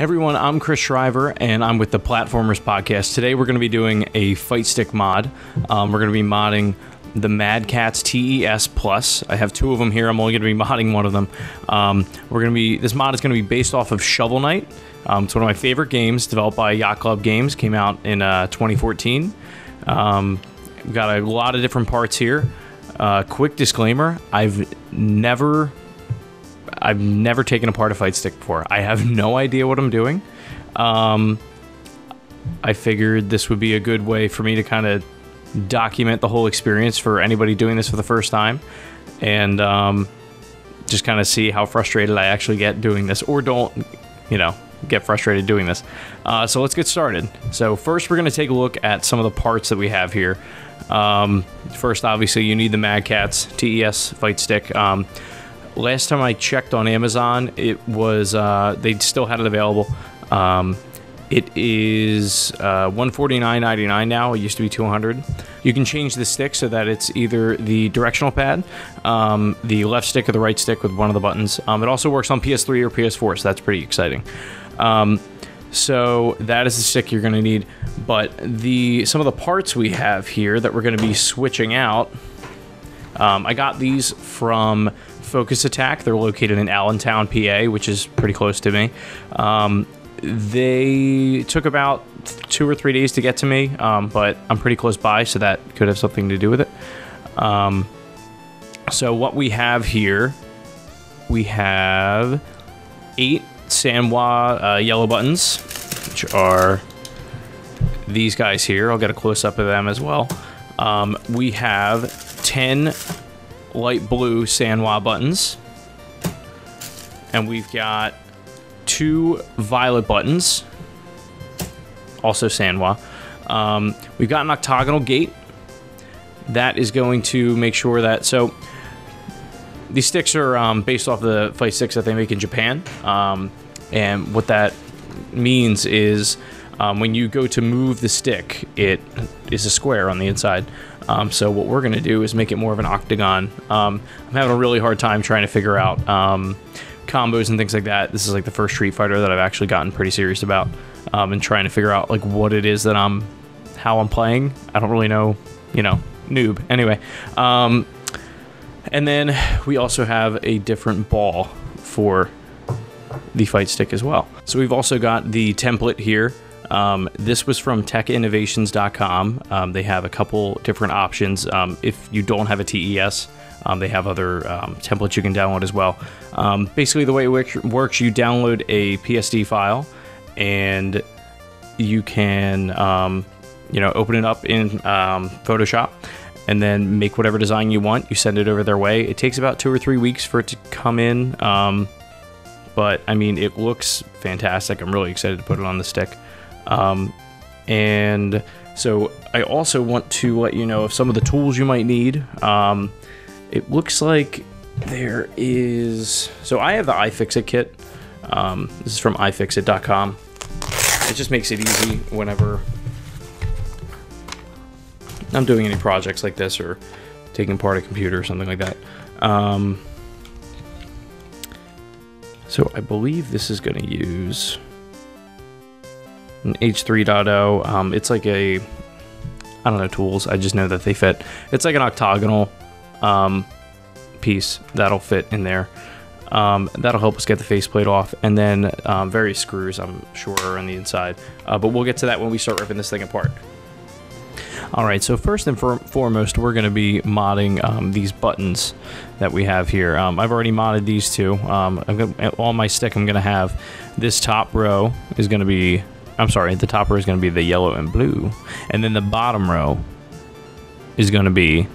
Hey everyone, I'm Chris Shriver, and I'm with the Platformers Podcast. Today we're going to be doing a fight stick mod. We're going to be modding the MadCatz TES Plus. I have two of them here. I'm only going to be modding one of them. This mod is going to be based off of Shovel Knight. It's one of my favorite games, developed by Yacht Club Games. Came out in 2014. We've got a lot of different parts here. Quick disclaimer: I've never taken apart a fight stick before. I have no idea what I'm doing. I figured this would be a good way for me to kind of document the whole experience for anybody doing this for the first time, and just kind of see how frustrated I actually get doing this, or don't, get frustrated doing this. So let's get started. So first we're going to take a look at some of the parts that we have here. First, obviously, you need the MadCatz TES fight stick. Last time I checked on Amazon, it was they still had it available. It is $149.99 now. It used to be $200. You can change the stick so that it's either the directional pad, the left stick or the right stick with one of the buttons. It also works on PS3 or PS4, so that's pretty exciting. So that is the stick you're going to need. But some of the parts we have here that we're going to be switching out, I got these from Focus Attack. They're located in Allentown, PA, which is pretty close to me. They took about 2 or 3 days to get to me, but I'm pretty close by, so that could have something to do with it. So what we have here, we have 8 Sanwa yellow buttons, which are these guys here. I'll get a close-up of them as well. We have 10 light blue Sanwa buttons, and we've got 2 violet buttons, also Sanwa. We've got an octagonal gate that is going to make sure that, so these sticks are based off the fight sticks that they make in Japan, and what that means is when you go to move the stick, it is a square on the inside. So what we're going to do is make it more of an octagon. I'm having a really hard time trying to figure out combos and things like that. This is like the first Street Fighter that I've actually gotten pretty serious about, and trying to figure out like what it is that how I'm playing. I don't really know, noob. Anyway, and then we also have a different ball for the fight stick as well. So we've also got the template here. This was from techinnovations.com. They have a couple different options. If you don't have a TES, they have other templates you can download as well. Basically, the way it works, you download a PSD file, and you can, open it up in Photoshop, and then make whatever design you want. You send it over their way. It takes about 2 or 3 weeks for it to come in, but I mean, it looks fantastic. I'm really excited to put it on the stick. And so I also want to let you know of some of the tools you might need. It looks like there is, so I have the iFixit kit. This is from iFixit.com. It just makes it easy whenever I'm doing any projects like this or taking apart a computer or something like that. So I believe this is going to use an H3.0. It's like I don't know tools. I just know that they fit. It's like an octagonal piece that'll fit in there. That'll help us get the faceplate off, and then various screws, I'm sure, are on the inside. But we'll get to that when we start ripping this thing apart. Alright, so first and foremost, we're going to be modding these buttons that we have here. I've already modded these two. On my stick, I'm going to have this top row is going to be, the top row is going to be the yellow and blue, and then the bottom row is going to be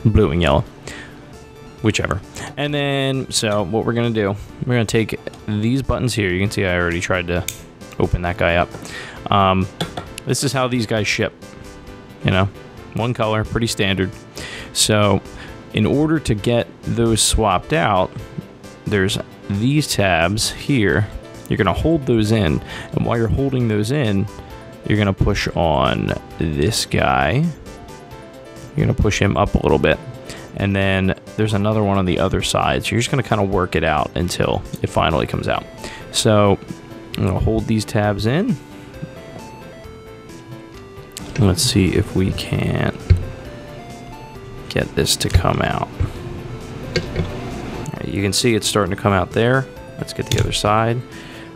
blue and yellow, whichever. And then, so what we're going to do, we're going to take these buttons here. You can see I already tried to open that guy up. This is how these guys ship. One color, pretty standard. So in order to get those swapped out, there's these tabs here. You're going to hold those in, and while you're holding those in, you're going to push on this guy. You're going to push him up a little bit, and then there's another one on the other side. So you're just going to kind of work it out until it finally comes out. So I'm gonna hold these tabs in. Let's see if we can get this to come out. Right, you can see it's starting to come out there. Let's get the other side.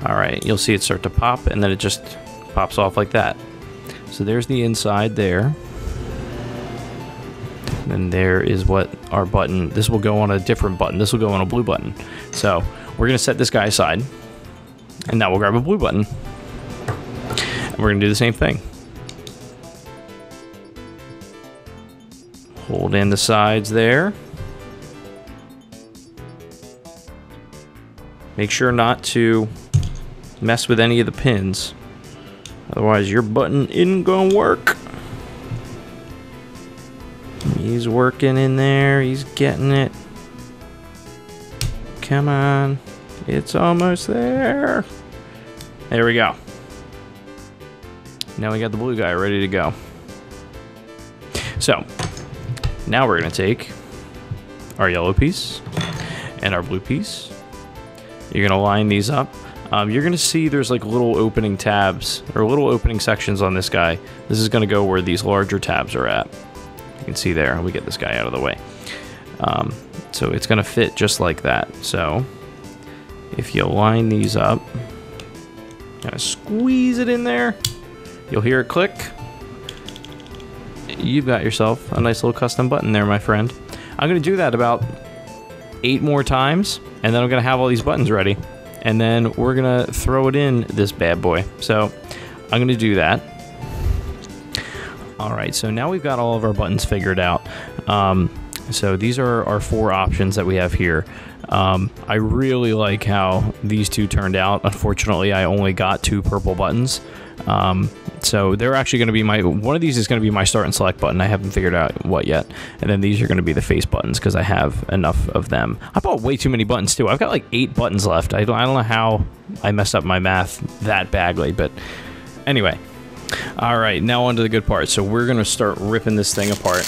All right, you'll see it start to pop, and then it just pops off like that. So there's the inside there. And there is what our button, this will go on a different button. This will go on a blue button. So we're gonna set this guy aside, and now we'll grab a blue button. And we're gonna do the same thing. Hold in the sides there. Make sure not to mess with any of the pins. Otherwise your button isn't gonna work. He's working in there, he's getting it. Come on, it's almost there. There we go. Now we got the blue guy ready to go. So, now we're gonna take our yellow piece and our blue piece. You're gonna line these up. You're gonna see there's like little opening tabs, or little opening sections on this guy. This is gonna go where these larger tabs are at. You can see there, we get this guy out of the way. So it's gonna fit just like that. So if you line these up, kind of squeeze it in there, you'll hear it click. You've got yourself a nice little custom button there, my friend. I'm gonna do that about 8 more times, and then I'm gonna have all these buttons ready. And then we're gonna throw it in this bad boy. So I'm gonna do that. All right, so now we've got all of our buttons figured out. So these are our 4 options that we have here. I really like how these 2 turned out. Unfortunately, I only got 2 purple buttons. So they're actually going to be one of these is going to be my start and select button. I haven't figured out what yet. And then these are going to be the face buttons because I have enough of them. I bought way too many buttons too. I've got like 8 buttons left. I don't know how I messed up my math that badly, but anyway. All right, now on to the good part. So we're going to start ripping this thing apart.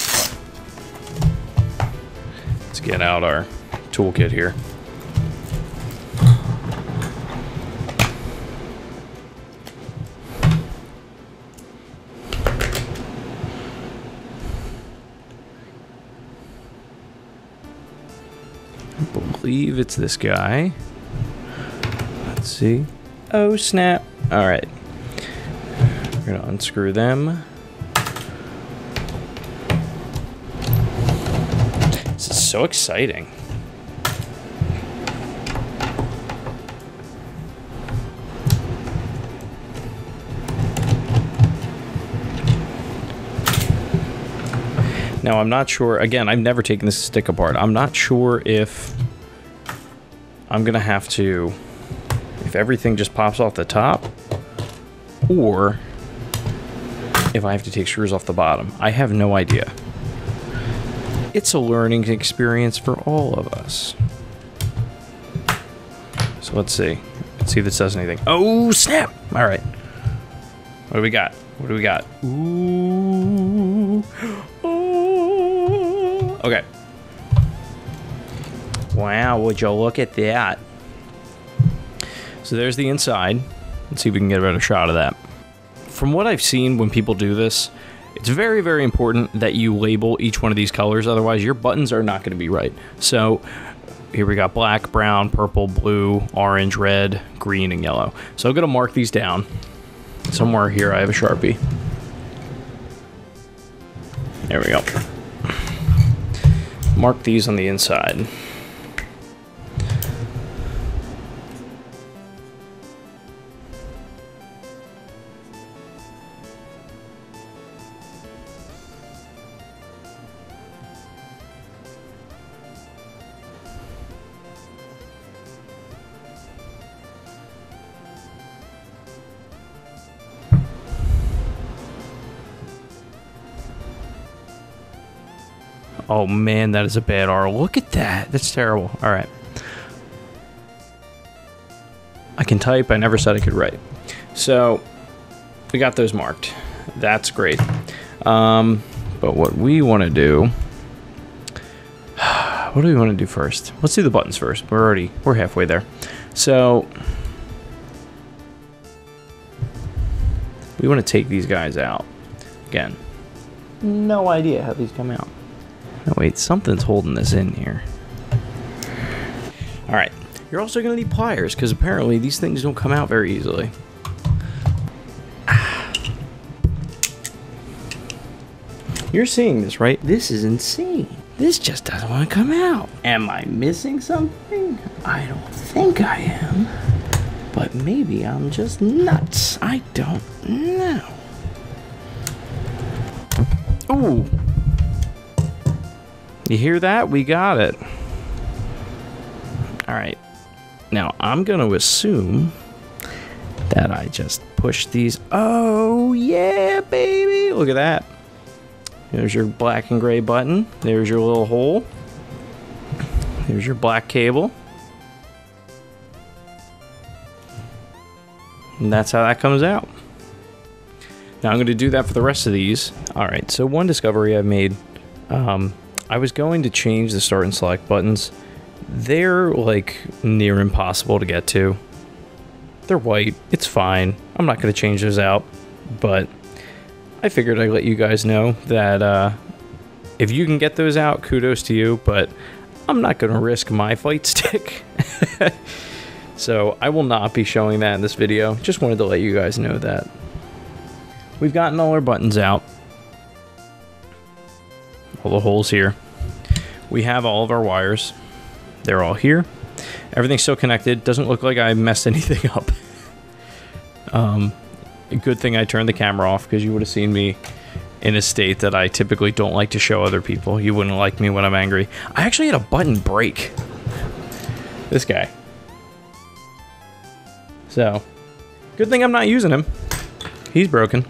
Let's get out our toolkit here. I believe it's this guy. Let's see. Oh, snap. All right. We're going to unscrew them. This is so exciting. Now, I'm not sure, again, I've never taken this stick apart. I'm not sure if I'm gonna have to, if everything just pops off the top, or if I have to take screws off the bottom. I have no idea. It's a learning experience for all of us. So let's see. Let's see if this does anything. Oh, snap! All right. What do we got? What do we got? Ooh. Oh. Okay. Wow, would you look at that? So there's the inside. Let's see if we can get a better shot of that. From what I've seen when people do this, it's very, very important that you label each one of these colors. Otherwise, your buttons are not going to be right. So here we got black, brown, purple, blue, orange, red, green, and yellow. So I'm going to mark these down. Somewhere here I have a Sharpie. There we go. Mark these on the inside. Oh man, that is a bad R. Look at that. That's terrible. All right. I can type. I never said I could write. So we got those marked. That's great. But what we want to do, what do we want to do first? Let's do the buttons first. We're halfway there. So we want to take these guys out. Again, no idea how these come out. Oh, wait, something's holding this in here. All right, you're also going to need pliers because apparently these things don't come out very easily. You're seeing this, right? This is insane. This just doesn't want to come out. Am I missing something? I don't think I am. But maybe I'm just nuts. I don't know. Ooh. You hear that? We got it. All right. Now, I'm going to assume that I just push these. Oh, yeah, baby. Look at that. There's your black and gray button. There's your little hole. There's your black cable. And that's how that comes out. Now I'm going to do that for the rest of these. Alright, so one discovery I've made. I was going to change the start and select buttons. They're like near impossible to get to. They're white. It's fine. I'm not going to change those out. But I figured I'd let you guys know that if you can get those out, kudos to you, but I'm not going to risk my fight stick. So I will not be showing that in this video. Just wanted to let you guys know that. We've gotten all our buttons out. All the holes here. We have all of our wires. They're all here. Everything's still connected. Doesn't look like I messed anything up. A good thing I turned the camera off because you would have seen me in a state that I typically don't like to show other people. You wouldn't like me when I'm angry. I actually had a button break. This guy. So, good thing I'm not using him. He's broken.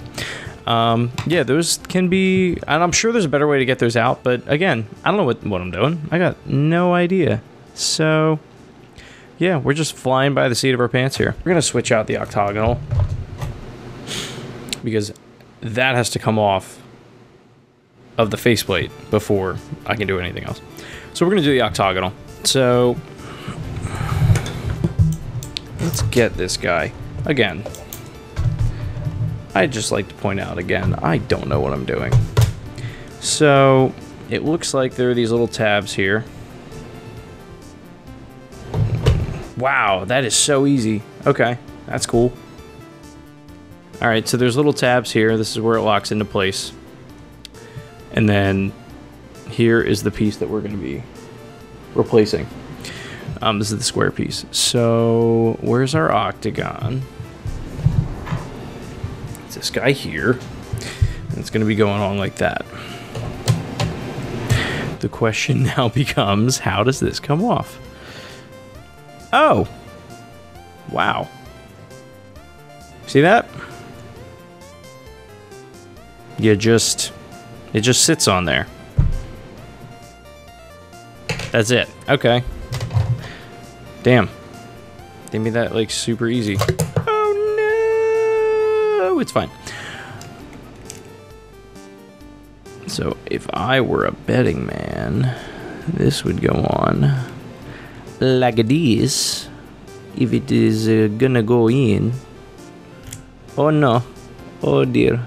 Yeah, those can be, and I'm sure there's a better way to get those out, but again, I don't know what I'm doing. I got no idea. So, yeah, we're just flying by the seat of our pants here. We're going to switch out the octagonal because that has to come off of the faceplate before I can do anything else. So we're going to do the octagonal. So let's get this guy. Again, I'd just like to point out again, I don't know what I'm doing. So it looks like there are these little tabs here. Wow, that is so easy. Okay, that's cool. Alright, so there's little tabs here. This is where it locks into place. And then here is the piece that we're going to be replacing. This is the square piece. So where's our octagon? It's this guy here. And it's going to be going on like that. The question now becomes, how does this come off? Oh! Wow. See that? It just sits on there. That's it. Okay. Damn. They made that like super easy. Oh no! It's fine. So if I were a betting man, this would go on like this. If it is gonna go in. Oh no. Oh dear.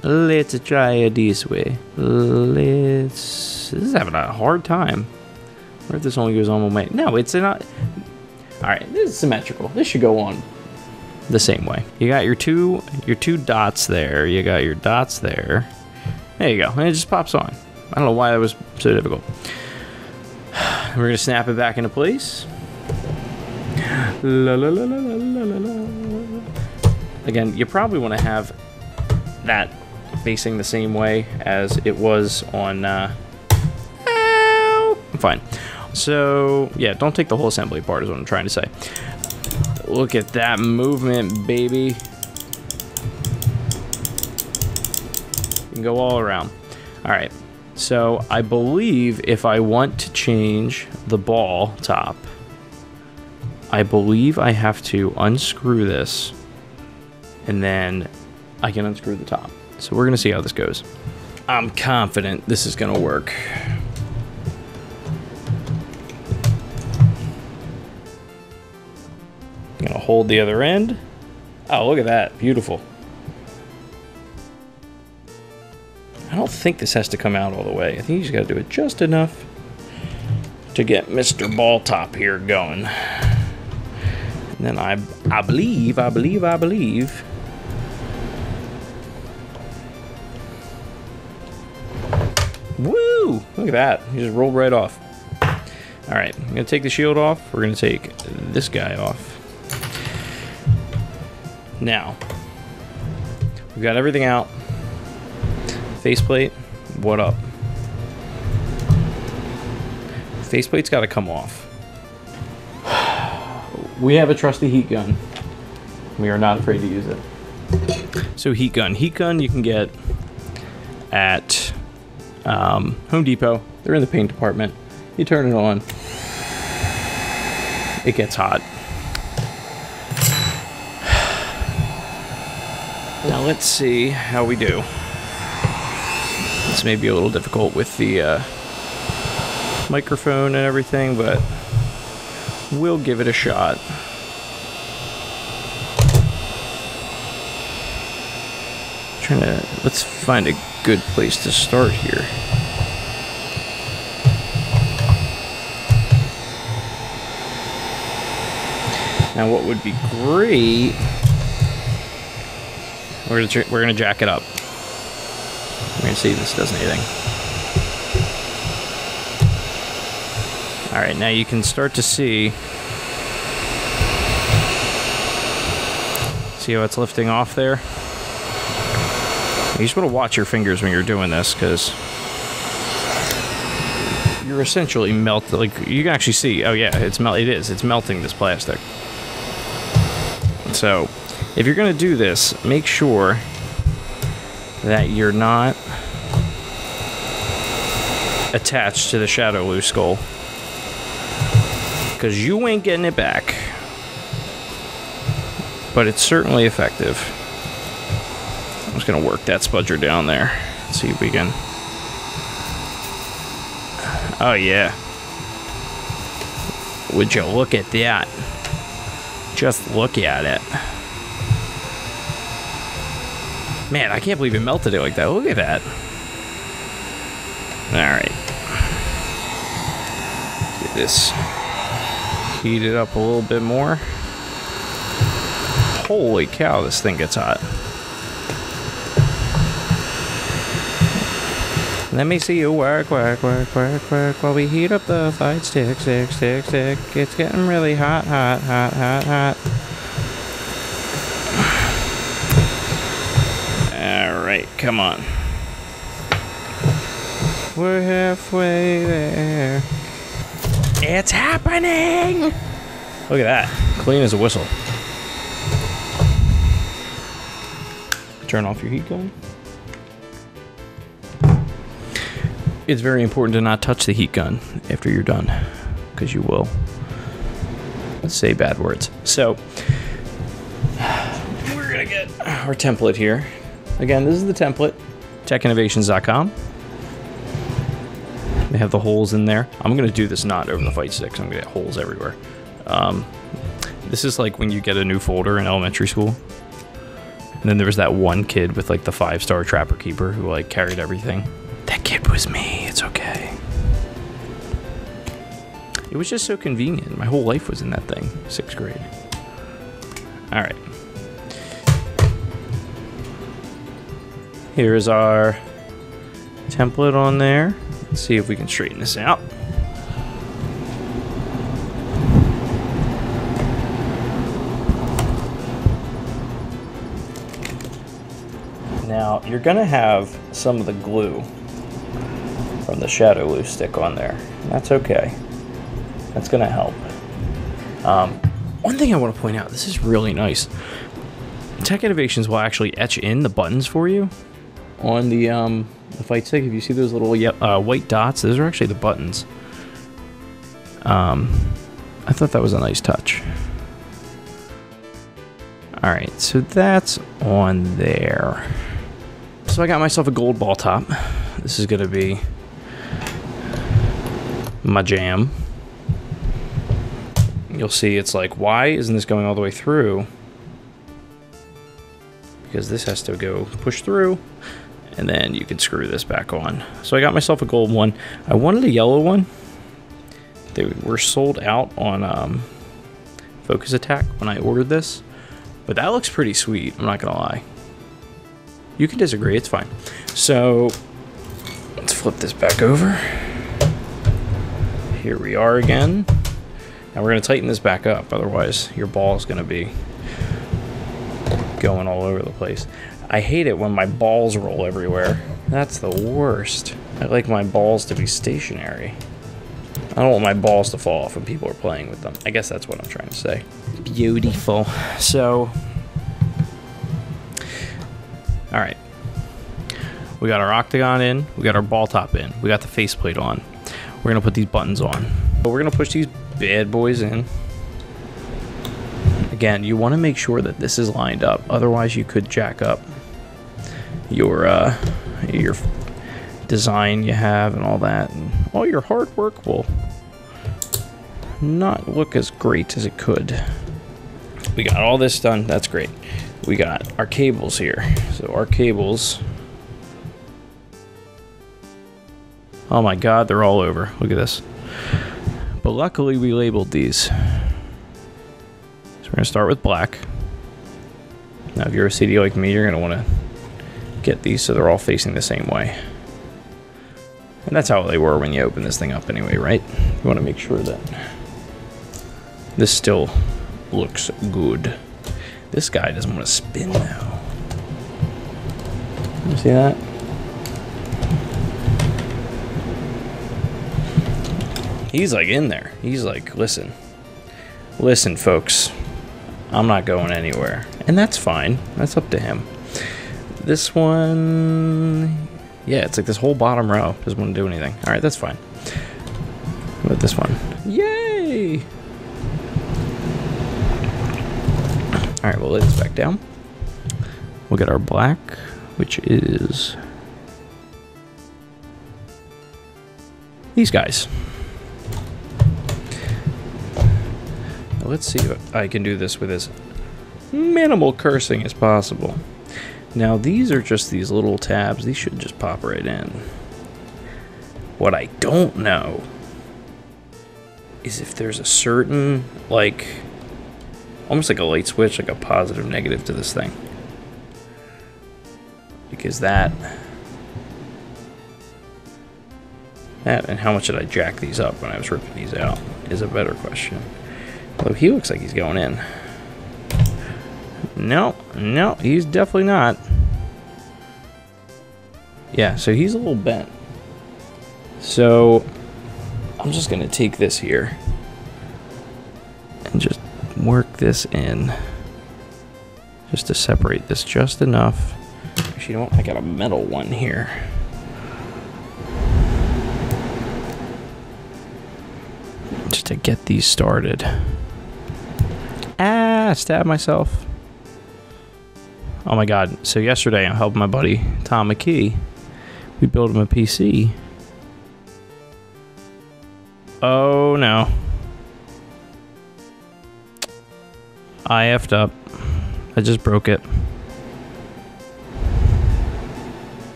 Let's try it this way. This is having a hard time. What if this only goes on one way? No, it's not. Alright, this is symmetrical. This should go on the same way. You got your two dots there. You got your dots there. There you go. And it just pops on. I don't know why that was so difficult. We're going to snap it back into place. La, la, la, la, la, la, la. Again, you probably want to have that facing the same way as it was on fine. So yeah, don't take the whole assembly apart is what I'm trying to say. Look at that movement, baby. You can go all around. All right, so I believe if I want to change the ball top, I believe I have to unscrew this and then I can unscrew the top. So we're gonna see how this goes. I'm confident this is gonna work. I'm gonna hold the other end. Oh, look at that, beautiful. don't think this has to come out all the way. I think you just got to do it just enough to get Mr. Ball Top here going. And then I believe. Woo! Look at that. He just rolled right off. All right, I'm gonna take the shield off. We're gonna take this guy off. Now, we've got everything out. Faceplate, what up? Faceplate's gotta come off. We have a trusty heat gun. We are not afraid to use it. So heat gun. Heat gun you can get at Home Depot. They're in the paint department. You turn it on. It gets hot. Now let's see how we do. This may be a little difficult with the microphone and everything, but we'll give it a shot. Let's find a good place to start here. Now what would be great, we're gonna jack it up. We're gonna see if this does anything. All right, now you can start to see how it's lifting off there. You just want to watch your fingers when you're doing this, because you're essentially melting. Like, you can actually see. Oh yeah, it's melting this plastic. So, if you're gonna do this, make sure that you're not attached to the shadow loose skull, because you ain't getting it back. But it's certainly effective. I'm just gonna work that spudger down there. Let's see if we can. Oh yeah. Would you look at that? Just look at it. Man, I can't believe it melted it like that. Look at that. Alright. Get this heated up a little bit more. Holy cow, this thing gets hot. Let me see you work, work, work, work, work, while we heat up the fight stick, stick, stick, stick. It's getting really hot, hot, hot, hot, hot. Alright, come on. We're halfway there. It's happening! Look at that. Clean as a whistle. Turn off your heat gun. It's very important to not touch the heat gun after you're done, because you will say bad words. So, we're gonna get our template here. Again, this is the template, techinnovations.com. They have the holes in there. I'm gonna do this not over the fight sticks. I'm gonna get holes everywhere. This is like when you get a new folder in elementary school. And then there was that one kid with like the 5-star trapper keeper who like carried everything. That kid was me, it's okay. It was just so convenient. My whole life was in that thing, 6th grade. All right. Here is our template on there. Let's see if we can straighten this out. Now, you're gonna have some of the glue from the shadow loose stick on there. That's okay. That's gonna help. One thing I want to point out, this is really nice. Tech Innovations will actually etch in the buttons for you on the fight stick. If you see those little white dots, those are actually the buttons. I thought that was a nice touch. All right, so that's on there. So I got myself a gold ball top. This is gonna be my jam. You'll see it's like, why isn't this going all the way through? Because this has to go push through, And then you can screw this back on. So I got myself a gold one. I wanted a yellow one. They were sold out on Focus Attack when I ordered this. But that looks pretty sweet, I'm not gonna lie. You can disagree, it's fine. So let's flip this back over. Here we are again. Now we're gonna tighten this back up, otherwise your ball is gonna be going all over the place. I hate it when my balls roll everywhere. That's the worst. I like my balls to be stationary. I don't want my balls to fall off when people are playing with them. I guess that's what I'm trying to say. Beautiful. So, all right. We got our octagon in. We got our ball top in. We got the faceplate on. We're gonna put these buttons on. But we're gonna push these bad boys in. Again, you want to make sure that this is lined up. Otherwise, you could jack up your design you have and all that, and all your hard work will not look as great as it could. We got all this done. That's great. We got our cables here. So our cables. Oh my God, they're all over. Look at this. But luckily, we labeled these. We're going to start with black. Now, if you're a CD like me, you're going to want to get these so they're all facing the same way. And that's how they were when you open this thing up anyway, right? You want to make sure that this still looks good. This guy doesn't want to spin now. You see that? He's like in there. He's like, listen, folks. I'm not going anywhere. And that's fine. That's up to him. This one... Yeah, it's like this whole bottom row doesn't want to do anything. Alright, that's fine. What about this one? Yay! Alright, we'll lay this back down. We'll get our black, which is... these guys. Let's see if I can do this with as minimal cursing as possible. Now, these are just these little tabs. These should just pop right in. What I don't know is if there's a certain, like, almost like a light switch, like a positive, negative to this thing. Because that and how much did I jack these up when I was ripping these out is a better question. Although he looks like he's going in. No, he's definitely not. Yeah, so he's a little bent. So I'm just going to take this here and just work this in just to separate this just enough. Actually, you know what? I got a metal one here. Just to get these started. Ah, stabbed myself. Oh my God. So yesterday I helped my buddy Tom McKee. We built him a PC. Oh no. I effed up. I just broke it.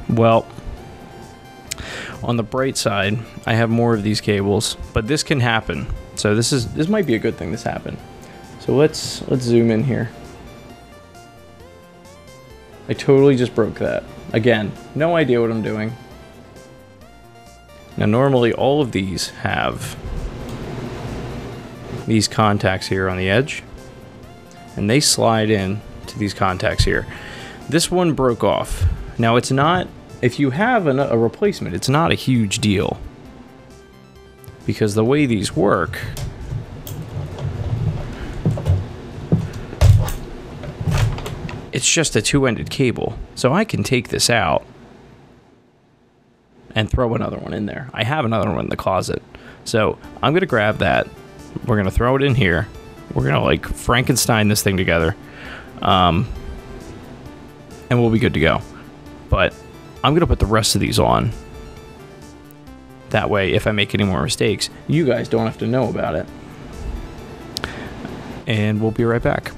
Well, on the bright side, I have more of these cables, but this can happen. So this might be a good thing this happened. So let's zoom in here. I totally just broke that. Again, no idea what I'm doing. Now normally all of these have these contacts here on the edge, and they slide in to these contacts here. This one broke off. Now it's not, if you have a replacement, it's not a huge deal. Because the way these work, it's just a two-ended cable. So I can take this out and throw another one in there. I have another one in the closet. So I'm going to grab that. We're going to throw it in here. We're going to like Frankenstein this thing together. And we'll be good to go. But I'm going to put the rest of these on. That way, if I make any more mistakes, you guys don't have to know about it. And we'll be right back.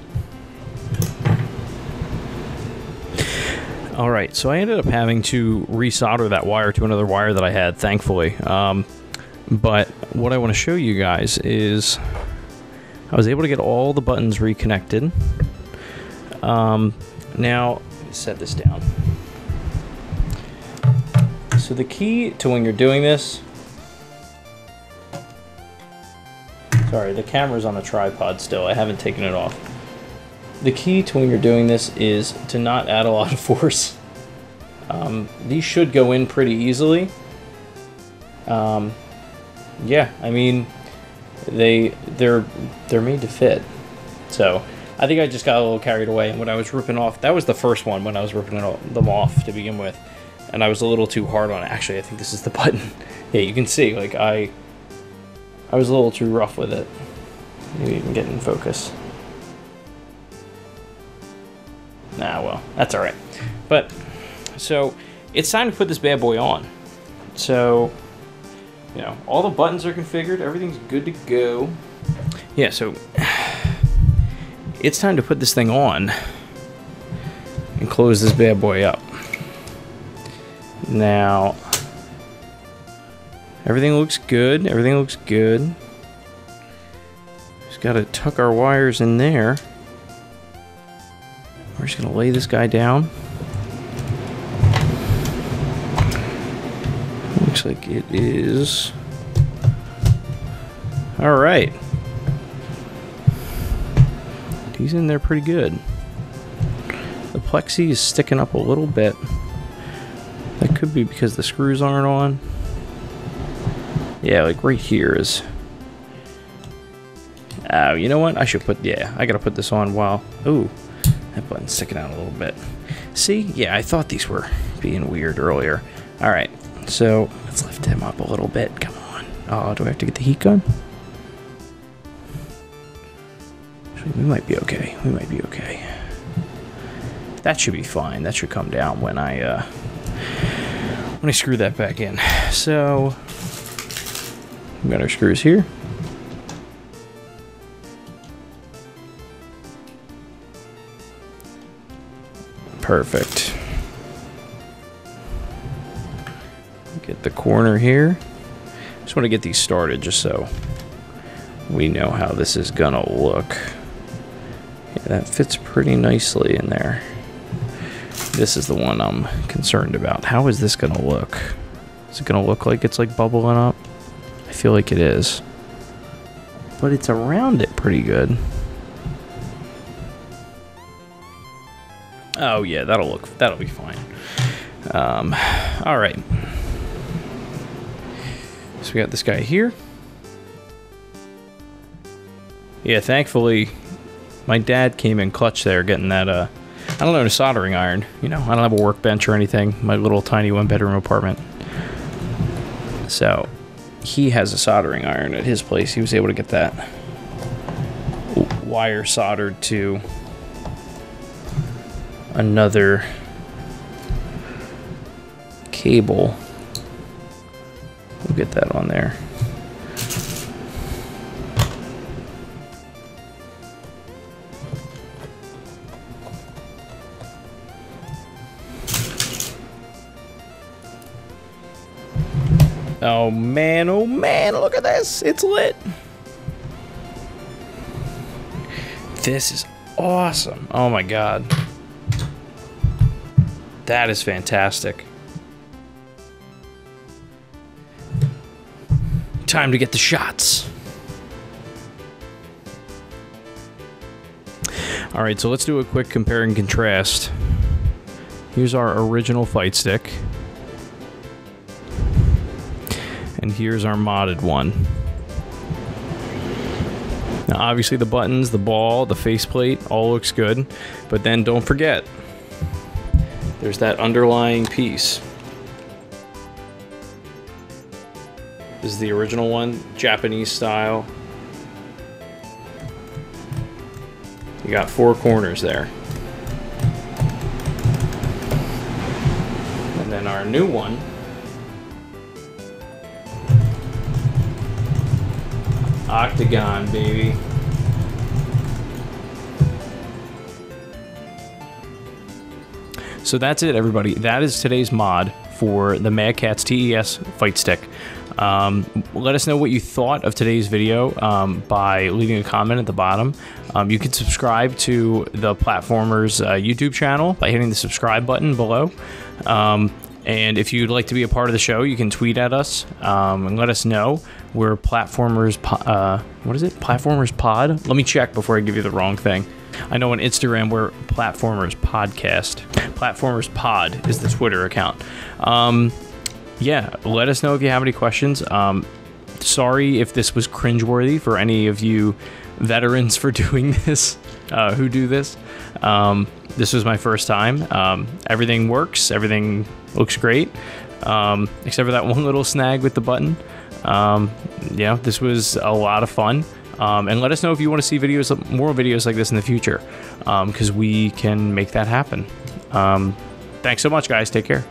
Alright, so I ended up having to resolder that wire to another wire that I had, thankfully. But what I want to show you guys is I was able to get all the buttons reconnected. Now, set this down. So the key to when you're doing this... Sorry, the camera's on a tripod still. I haven't taken it off. The key to when you're doing this is to not add a lot of force. These should go in pretty easily. Yeah, I mean, they're made to fit. So I think I just got a little carried away, and when I was ripping off, that was the first one when I was ripping them off to begin with, and I was a little too hard on it. Actually, I think this is the button. Yeah, you can see, like, I was a little too rough with it. Maybe even get in focus. Nah, well, that's alright. But, so, it's time to put this bad boy on. So, you know, all the buttons are configured, everything's good to go. Yeah, so, it's time to put this thing on and close this bad boy up. Now, everything looks good, everything looks good. Just gotta tuck our wires in there. We're just gonna lay this guy down. Looks like it is. Alright. He's in there pretty good. The plexi is sticking up a little bit. That could be because the screws aren't on. Yeah, like right here is... Oh, you know what? I should put... Yeah, I gotta put this on while... Ooh. That button's sticking out a little bit. See? Yeah, I thought these were being weird earlier. Alright, so let's lift him up a little bit. Come on. Oh, do I have to get the heat gun? Actually, we might be okay. We might be okay. That should be fine. That should come down when I screw that back in. So, we got our screws here. Perfect. Get the corner here. Just want to get these started just so we know how this is gonna look. Yeah, that fits pretty nicely in there. This is the one I'm concerned about. How is this gonna look? Is it gonna look like it's like bubbling up? I feel like it is. But it's around it pretty good. Oh yeah, that'll be fine. Alright. So we got this guy here. Yeah, thankfully, my dad came in clutch there getting that, I don't know, a soldering iron. You know, I don't have a workbench or anything. My little tiny one-bedroom apartment. So, he has a soldering iron at his place. He was able to get that wire soldered to another cable. We'll get that on there. Oh man, look at this. It's lit. This is awesome. Oh my god. That is fantastic. Time to get the shots. Alright, so let's do a quick compare and contrast. Here's our original fight stick. And here's our modded one. Now obviously the buttons, the ball, the faceplate, all looks good. But then don't forget, there's that underlying piece. This is the original one, Japanese style. You got 4 corners there. And then our new one, octagon, baby. So that's it, everybody. That is today's mod for the MadCatz TES fight stick. Let us know what you thought of today's video by leaving a comment at the bottom. You can subscribe to the Platformers YouTube channel by hitting the subscribe button below. And if you'd like to be a part of the show, you can tweet at us and let us know. We're Platformers, what is it? Platformers Pod? Let me check before I give you the wrong thing. I know on Instagram we're Platformers Podcast. Platformers Pod is the Twitter account. Yeah, let us know if you have any questions. Sorry if this was cringeworthy for any of you veterans for doing this, who do this. This was my first time. Everything works. Everything looks great, except for that one little snag with the button. Yeah, this was a lot of fun. And let us know if you want to see more videos like this in the future, because we can make that happen. Thanks so much, guys. Take care.